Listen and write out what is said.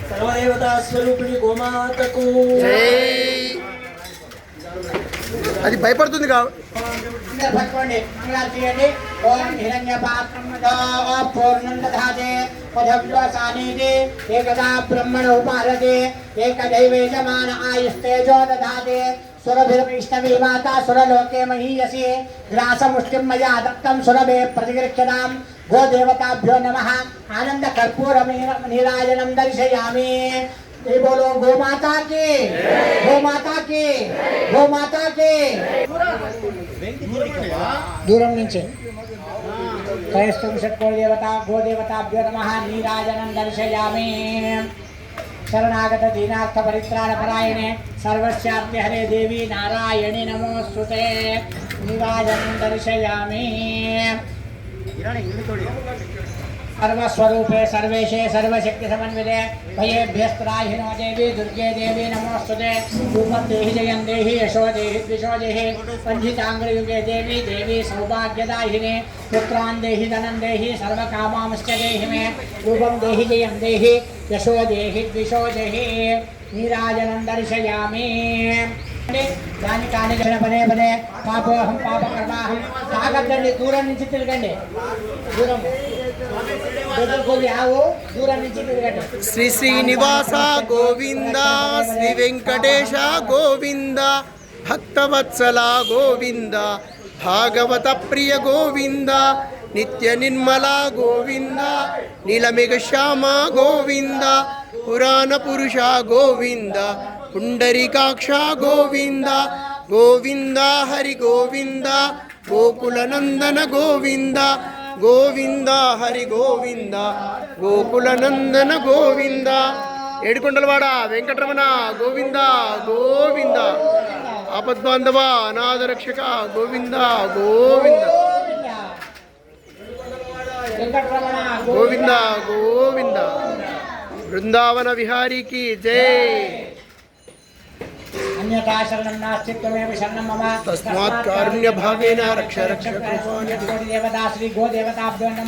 సర్వదేవతా స్వరూపిణి గోమాతకు అది భయపడుతుంది పట్టుకోండి మంగళాలు చేయండి. ఓం హిరణ్య పాత్రమదో పూర్ణం దధాతే పదవ్యోసానీతి ఏకదా బ్రహ్మణ ఉపారతే ఏకదైవేజమాన ఆయుస్తేజో దధాతే సురభిర్విష్ణవీ మాతా సురలోకే మహీయసి గ్రాసముష్టిం మయా దత్తం సురభే ప్రతిగృహ్యతాం గోదేవతాభ్యో నమః ఆనంద కర్పూర నీరాజనం దర్శయామి. बोलो गो माता की, गो माता की, गो माता की. दूरम नीचे कयस्तुम षट्को देवता गो देवताभ्यो नमः नीराजनं दर्शयामि. शरणागत दीनार्थ परित्राण परायणे सर्वस्याप्ति हरे देवी नारायणी नमोस्तुते. नीराजनं दर्शयामि. सर्वस्वरूपे सर्वेशे सर्वशक्ति समन्विते भयेभ्यस्त्राहिनो देवी दुर्गे देवी नमोस्तुते. रूपं देहि जयं देहि यशो देहि द्विषो देहि पञ्चिताङ्गयुगे देवी देवी सौभाग्यदायिने पुत्रान् देहि धनं देहि सर्वकामांश्च देहि मे. रूपं देहि जयं देहि यशो देहि द्विषो देहि नीराजनं दर्शयामि. దాని కాని పదే పదే పాపోహం పాపకర్మాహం తాగద్దండి. దూరం నుంచి తిరగండి. దూరం శ్రీ శ్రీనివాస గోవింద శ్రీ వెంకటేశ గోవింద భక్తవత్సల గోవింద భాగవత ప్రియ గోవింద నిత్య నిర్మల గోవింద నీలమేఘ శ్యామ గోవింద పురాణ పురుష గోవింద పుండరీకాక్ష గోవింద గోవింద హరి గోవింద గోకులనందన గోవింద గోవింద హరి గోవింద గోకులనందన గోవింద. ఏడుకొండలవాడ వెంకటరమణ గోవింద గోవింద ఆపద్బాంధవ అనాథ రక్షక గోవింద గోవింద గోవింద గోవింద. బృందావన విహారీకి జై. अन्यथा शरणं नास्ति त्वमेव शरणं मम तस्मात् कारुण्य भावेन रक्ष रक्ष कृपाणि. देवता श्री गो देवताभ्यो नमः.